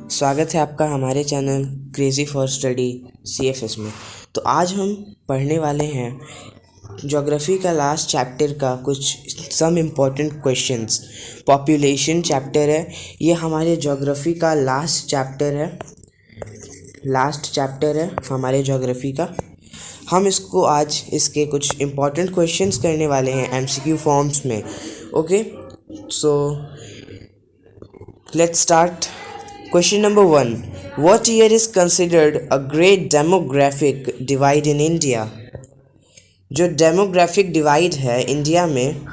स्वागत है आपका हमारे channel crazy for study CFS में। तो आज हम पढ़ने वाले हैं ज्योग्राफी का लास्ट चैप्टर का कुछ some important questions. Population chapter है, ये हमारे ज्योग्राफी का लास्ट चैप्टर है हमारे ज्योग्राफी का। हम इसको आज इसके कुछ इम्पोर्टेंट क्वेश्चंस करने वाले हैं MCQ फॉर्म्स में। Okay, so let's start. Question number 1. What year is considered a great demographic divide in India? जो डेमोग्राफिक डिवाइड है इंडिया में,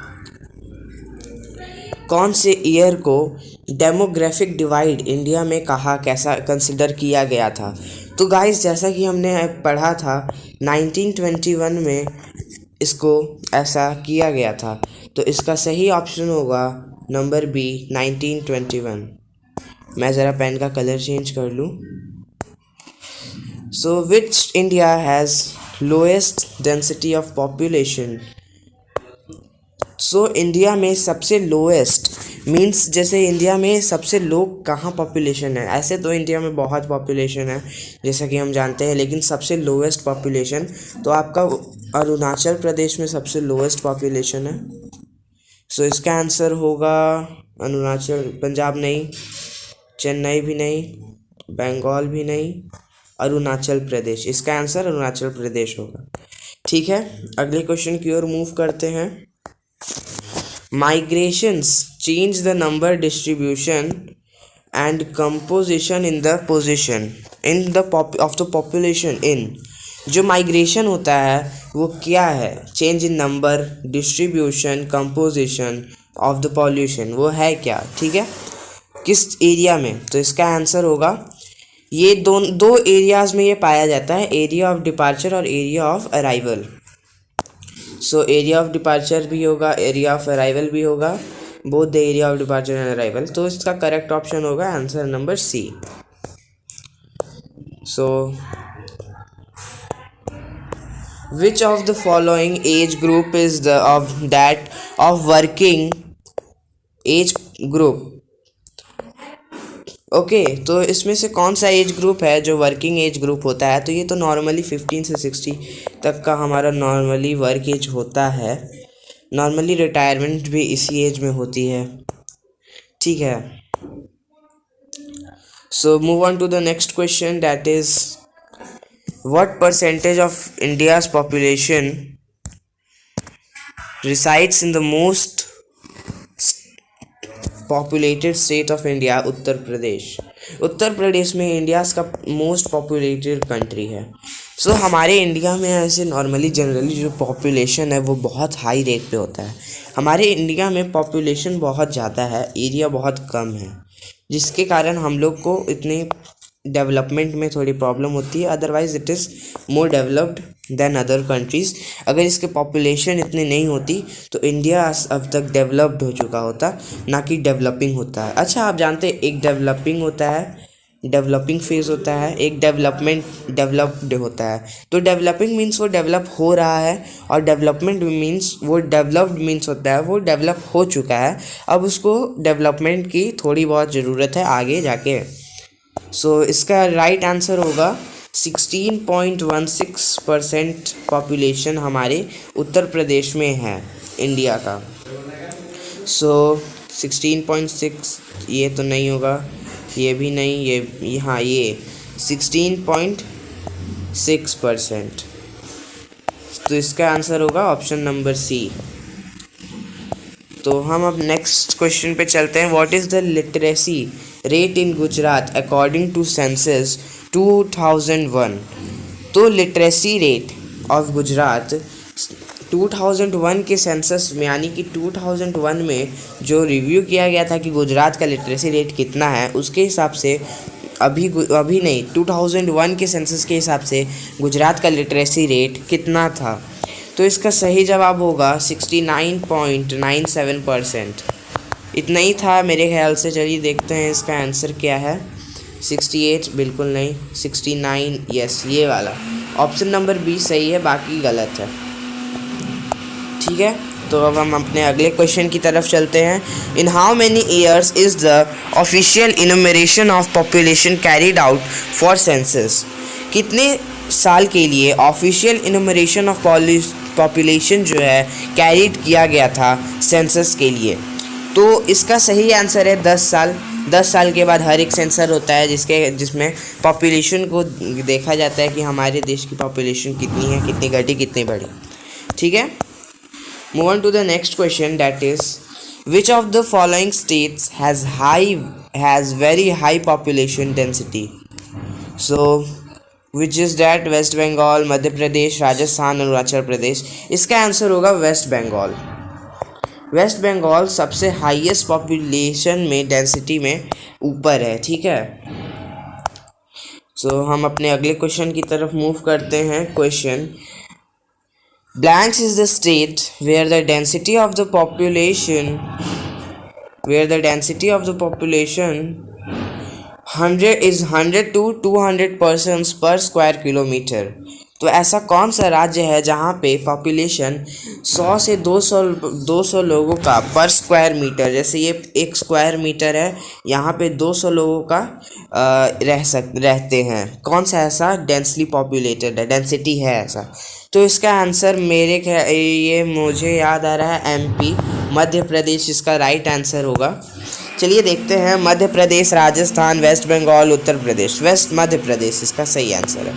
कौन से ईयर को डेमोग्राफिक डिवाइड इंडिया में कैसा कंसिडर किया गया था? तो गाइस, जैसा कि हमने पढ़ा था 1921 में इसको ऐसा किया गया था, तो इसका सही ऑप्शन होगा नंबर बी 1921। मैं ज़रा पेन का कलर चेंज कर लूँ। So which India has lowest density of population? So India में सबसे लोएस्ट मीन्स जैसे इंडिया में सबसे लो कहाँ पॉपुलेशन है? ऐसे तो इंडिया में बहुत पॉपुलेशन है जैसा कि हम जानते हैं, लेकिन सबसे लोएस्ट पॉपुलेशन तो आपका अरुणाचल प्रदेश में सबसे लोएस्ट पॉपुलेशन है। सो इसका आंसर होगा अरुणाचल, पंजाब नहीं, चेन्नई भी नहीं, बंगाल भी नहीं, अरुणाचल प्रदेश। इसका आंसर अरुणाचल प्रदेश होगा। ठीक है, अगले क्वेश्चन की ओर मूव करते हैं। Migrations change the number distribution and composition in the position in the of the population in. जो माइग्रेशन होता है वो क्या है? Change in number, distribution, composition of the pollution, वो है क्या? ठीक है, किस एरिया में? तो इसका आंसर होगा ये दो एरियाज़ में ये पाया जाता है, एरिया ऑफ डिपार्चर और area of arrival. So area of departure भी होगा, एरिया ऑफ अराइवल भी होगा, both the area of departure and arrival. तो इसका करेक्ट ऑप्शन होगा answer number C. So which of the following age group is the of working age group? Okay, तो इसमें से कौन सा एज ग्रुप है जो वर्किंग एज ग्रुप होता है? तो ये तो नॉर्मली 15 से 60 तक का हमारा नॉर्मली वर्क एज होता है। नॉर्मली रिटायरमेंट भी इसी एज में होती है। ठीक है, so move on to the next question, that is what percentage of India's population resides in the most populated state of India? Uttar Pradesh. Uttar Pradesh में इंडिया का मोस्ट पॉपुलेटेड कंट्री है। सो हमारे इंडिया में ऐसे नॉर्मली जनरली जो पॉपुलेशन है वो बहुत हाई रेट पे होता है। हमारे इंडिया में पॉपुलेशन बहुत ज़्यादा है, एरिया बहुत कम है, जिसके कारण हम लोग को इतनी डेवलपमेंट में थोड़ी प्रॉब्लम होती है। Otherwise it is more developed than other countries. अगर इसके पॉपुलेशन इतनी नहीं होती तो इंडिया अब तक डेवलप्ड हो चुका होता, ना कि डेवलपिंग होता है। अच्छा, आप जानते हैं एक डेवलपिंग होता है, डेवलपिंग फेज़ होता है, एक डेवलप्ड होता है। तो डेवलपिंग मीन्स वो डेवलप हो रहा है, और डेवलपमेंट मीन्स वो डेवलप्ड मीन्स होता है वो डेवलप हो चुका है, अब उसको डेवलपमेंट की थोड़ी बहुत ज़रूरत है आगे जाके। सो इसका राइट आंसर होगा 16.16% पॉपुलेशन हमारे उत्तर प्रदेश में है इंडिया का। सो 16.6 ये तो नहीं होगा, ये भी नहीं, ये हाँ, ये 16.6%। तो इसका आंसर होगा ऑप्शन नंबर सी। तो हम अब नेक्स्ट क्वेश्चन पे चलते हैं। What is the literacy rate in Gujarat according to census 2001? तो लिटरेसी रेट ऑफ गुजरात 2001 के सेंसस में, यानी कि 2001 में जो रिव्यू किया गया था कि गुजरात का लिटरेसी रेट कितना है, उसके हिसाब से अभी नहीं, 2001 के सेंसस के हिसाब से गुजरात का लिटरेसी रेट कितना था? तो इसका सही जवाब होगा 69.97%। इतना ही था मेरे ख्याल से। चलिए देखते हैं इसका आंसर क्या है। 68 बिल्कुल नहीं, 69 यस, ये वाला ऑप्शन नंबर बी सही है, बाकी गलत है। ठीक है, तो अब हम अपने अगले क्वेश्चन की तरफ चलते हैं। In how many years is the official enumeration of population carried out for census? कितने साल के लिए ऑफिशियल इनुमरेशन ऑफ पॉपुलेशन जो है कैरिड किया गया था सेंसस के लिए? तो इसका सही आंसर है 10 साल। 10 साल के बाद हर एक सेंसर होता है जिसमें पॉपुलेशन को देखा जाता है कि हमारे देश की पॉपुलेशन कितनी है, कितनी घटी, कितनी बढ़ी। ठीक है, move on to the next question, that is which of the following states has very high population density? So which is that? West Bengal, Madhya Pradesh, Rajasthan, Arunachal Pradesh. इसका आंसर होगा वेस्ट बंगाल। वेस्ट बंगाल सबसे हाईएस्ट पॉपुलेशन में डेंसिटी में ऊपर है। ठीक है, सो हम अपने अगले क्वेश्चन की तरफ मूव करते हैं। Question, blanks is the state where the density of the population 100 to 200 persons per square kilometre. तो ऐसा कौन सा राज्य है जहाँ पे पॉपुलेशन 100 से 200 लोगों का पर स्क्वायर मीटर, जैसे ये 1 स्क्वायर मीटर है, यहाँ पे 200 लोगों का रहते हैं। कौन सा ऐसा डेंसली पॉपुलेटेड है, डेंसिटी है ऐसा? तो इसका आंसर मुझे याद आ रहा है MP, मध्य प्रदेश इसका राइट आंसर होगा। चलिए देखते हैं, मध्य प्रदेश, राजस्थान, वेस्ट बंगाल, उत्तर प्रदेश। मध्य प्रदेश इसका सही आंसर है।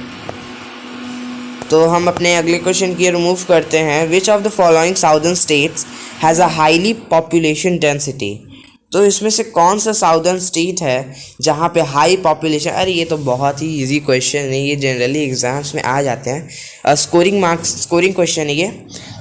तो हम अपने अगले क्वेश्चन की रिमूव करते हैं। विच of the following southern states has a highly population density? तो इसमें से कौन सा साउदर्न स्टेट है जहाँ पे हाई पॉपुलेशन? अरे ये तो बहुत ही इजी क्वेश्चन है, ये जनरली एग्जाम्स में आ जाते हैं, स्कोरिंग क्वेश्चन है ये।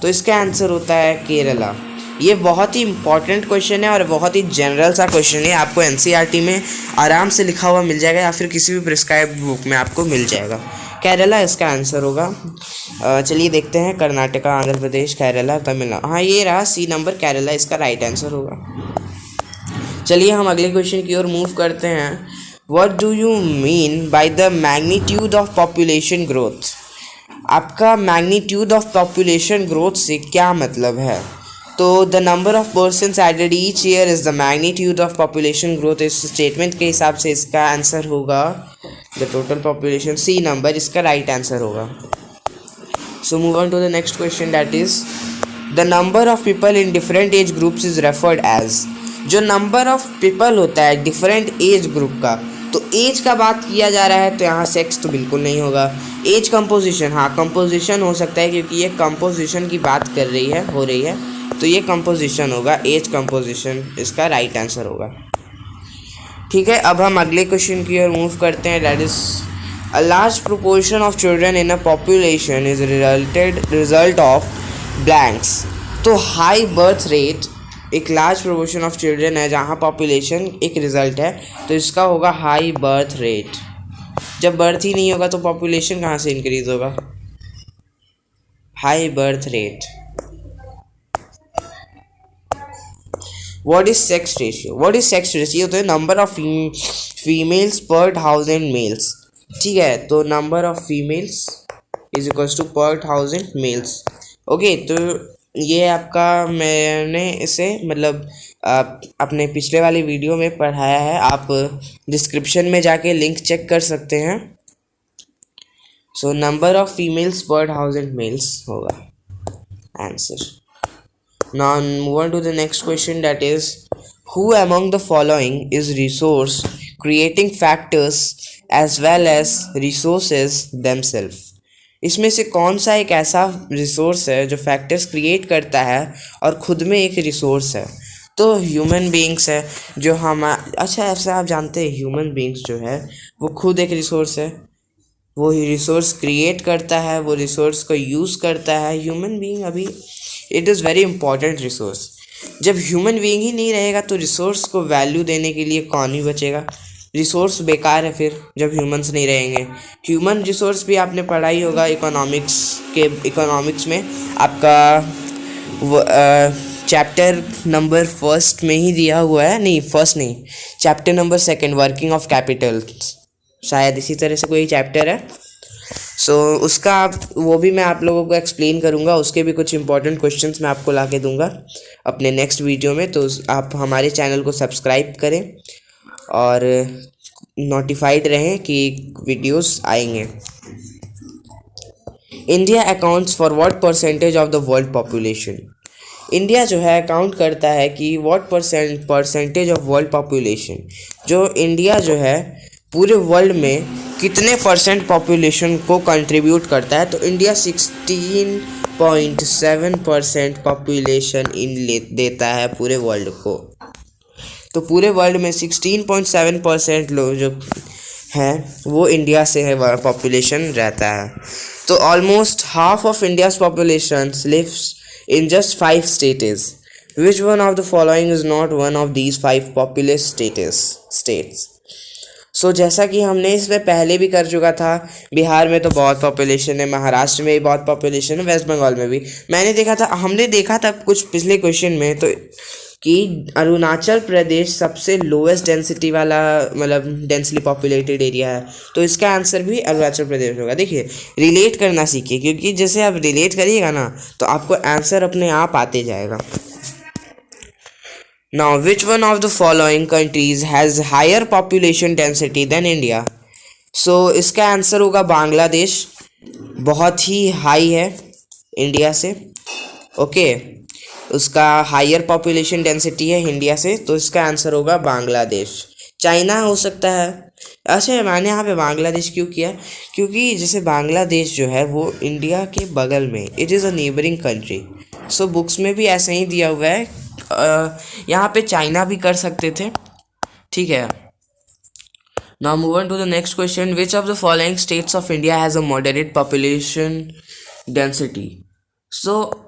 तो इसका आंसर होता है केरला। ये बहुत ही इंपॉर्टेंट क्वेश्चन है और बहुत ही जनरल सा क्वेश्चन है, आपको NCERT में आराम से लिखा हुआ मिल जाएगा या फिर किसी भी प्रिस्क्राइब बुक में आपको मिल जाएगा। केरला इसका आंसर होगा। चलिए देखते हैं, कर्नाटका, आंध्र प्रदेश, केरला, तमिलनाडु। हाँ, ये रहा C नंबर, केरला इसका राइट आंसर होगा। चलिए हम अगले क्वेश्चन की ओर मूव करते हैं। What do you mean by the magnitude of population growth? आपका मैग्नीट्यूड ऑफ पॉपुलेशन ग्रोथ से क्या मतलब है? तो the number of persons added each year is the magnitude of population growth. इस स्टेटमेंट के हिसाब से इसका आंसर होगा the total population, C number इसका राइट आंसर होगा। So move on to the next question, that is the number of people in different age groups is referred age. जो number of people होता है different age group का, तो as का बात किया जा रहा है तो यहाँ सेक्स तो बिल्कुल नहीं होगा। एज कंपोजिशन, हाँ कंपोजिशन हो सकता है क्योंकि ये कंपोजिशन की बात हो रही है, तो ये कंपोजिशन होगा, एज कंपोजिशन इसका राइट आंसर होगा। ठीक है, अब हम अगले क्वेश्चन की ओर मूव करते हैं, that is a large proportion of children in a population is result of blanks. तो हाई बर्थ रेट एक लार्ज प्रोपोर्शन ऑफ चिल्ड्रन है जहाँ पॉपुलेशन एक रिजल्ट है, तो इसका होगा हाई बर्थ रेट। जब बर्थ ही नहीं होगा तो पॉपुलेशन कहाँ से इंक्रीज होगा? High birth rate. What is sex ratio? तो है नंबर ऑफ फीमेल्स पर 1000 मेल्स। ठीक है, तो number of females is equals to per 1000 mails. Okay, तो ये आपका मैंने इसे अपने पिछले वाले वीडियो में पढ़ाया है, आप डिस्क्रिप्शन में जाके लिंक चेक कर सकते हैं। सो नंबर ऑफ फीमेल्स पर 1000 मेल्स होगा answer. Now move on to the next question, that is who among the following is resource creating factors as well as resources themselves? इसमें से कौन सा एक ऐसा रिसोर्स है जो फैक्टर्स क्रिएट करता है और खुद में एक रिसोर्स है? तो ह्यूमन बींग्स है जो अच्छा ऐसा आप जानते हैं ह्यूमन बींग्स जो है वो खुद एक रिसोर्स है, वो रिसोर्स क्रिएट करता है, वो रिसोर्स को यूज़ करता है। ह्यूमन बीइंग अभी it is very important resource. जब ह्यूमन बीइंग ही नहीं रहेगा तो रिसोर्स को वैल्यू देने के लिए कौन ही बचेगा? रिसोर्स बेकार है फिर जब ह्यूमंस नहीं रहेंगे। ह्यूमन रिसोर्स भी आपने पढ़ा ही होगा इकोनॉमिक्स में, आपका चैप्टर नंबर फर्स्ट में ही दिया हुआ है, नहीं फर्स्ट नहीं, chapter number 2 working of capital, शायद इसी तरह से कोई चैप्टर है। सो उसका वो भी मैं आप लोगों को एक्सप्लेन करूँगा, उसके भी कुछ इंपॉर्टेंट क्वेश्चंस मैं आपको ला के दूँगा अपने नेक्स्ट वीडियो में। तो आप हमारे चैनल को सब्सक्राइब करें और नोटिफाइड रहें कि वीडियोस आएंगे। India accounts for what percentage of the world population? India जो है अकाउंट करता है कि what percentage of world population, जो इंडिया जो है पूरे वर्ल्ड में कितने परसेंट पॉपुलेशन को कंट्रीब्यूट करता है। तो इंडिया 16.7% पॉपुलेशन देता है पूरे वर्ल्ड को। तो पूरे वर्ल्ड में 16.7% लोग जो हैं वो इंडिया से है पॉपुलेशन रहता है। तो almost half of India's population lives in just 5 states. Which one of the following is not one of these 5 populous states? So जैसा कि हमने इसमें पहले भी कर चुका था, बिहार में तो बहुत पॉपुलेशन है, महाराष्ट्र में भी बहुत पॉपुलेशन है, वेस्ट बंगाल में भी। हमने देखा था कुछ पिछले क्वेश्चन में तो कि अरुणाचल प्रदेश सबसे लोवेस्ट डेंसिटी वाला मतलब डेंसली पॉपुलेटेड एरिया है। तो इसका आंसर भी अरुणाचल प्रदेश होगा। देखिए रिलेट करना सीखिए, क्योंकि जैसे आप रिलेट करिएगा ना तो आपको आंसर अपने आप आते जाएगा। Now which one of the following countries has higher population density than India? So इसका आंसर होगा बांग्लादेश, बहुत ही हाई है इंडिया से। ओके उसका हायर पॉपुलेशन डेंसिटी है इंडिया से, तो इसका आंसर होगा बांग्लादेश। चाइना हो सकता है। अच्छा मैंने यहाँ पे बांग्लादेश क्यों किया, क्योंकि जैसे बांग्लादेश जो है वो इंडिया के बगल में, it is a neighbouring country. So books में भी ऐसा ही दिया हुआ है। यहाँ पे चाइना भी कर सकते थे, ठीक है। Now move on to the next question. Which of the following states of India has a moderate population density? So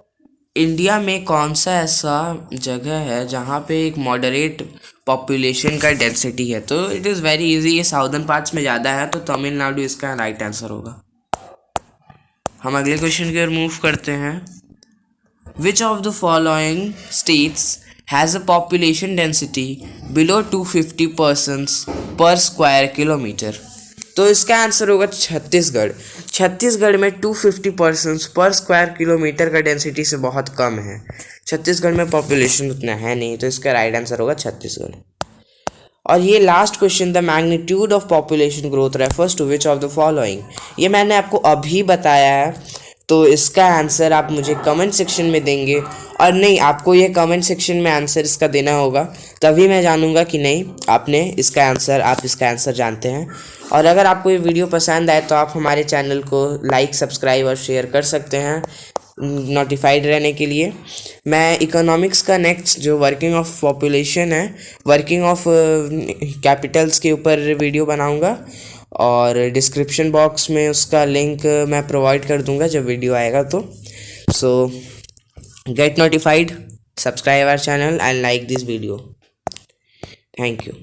India में कौन सा ऐसा जगह है जहाँ पे एक मॉडरेट पॉपुलेशन का डेंसिटी है? तो इट इज़ वेरी इजी, ये साउदर्न पार्ट्स में ज़्यादा है, तो तमिलनाडु इसका राइट आंसर होगा। हम अगले क्वेश्चन की ओर मूव करते हैं। विच of the following states has a population density below 250 persons पर स्क्वायर किलोमीटर? तो इसका आंसर होगा छत्तीसगढ़। छत्तीसगढ़ में 250 पर्सन्स पर स्क्वायर किलोमीटर का डेंसिटी से बहुत कम है। छत्तीसगढ़ में पॉपुलेशन उतना है नहीं, तो इसका राइट आंसर होगा छत्तीसगढ़। और ये last question, the magnitude of population growth refers to which of the following? ये मैंने आपको अभी बताया है, तो इसका आंसर आप मुझे कमेंट सेक्शन में देंगे। और नहीं, आपको ये कमेंट सेक्शन में आंसर इसका देना होगा, तभी मैं जानूंगा कि नहीं आप इसका आंसर जानते हैं। और अगर आपको ये वीडियो पसंद आए तो आप हमारे चैनल को लाइक, सब्सक्राइब और शेयर कर सकते हैं नोटिफाइड रहने के लिए। मैं इकोनॉमिक्स का नेक्स्ट जो वर्किंग ऑफ पॉपुलेशन है, वर्किंग ऑफ कैपिटल्स के ऊपर वीडियो बनाऊंगा, और डिस्क्रिप्शन बॉक्स में उसका लिंक मैं प्रोवाइड कर दूंगा जब वीडियो आएगा तो। So get notified, subscribe our channel and like this video. Thank you.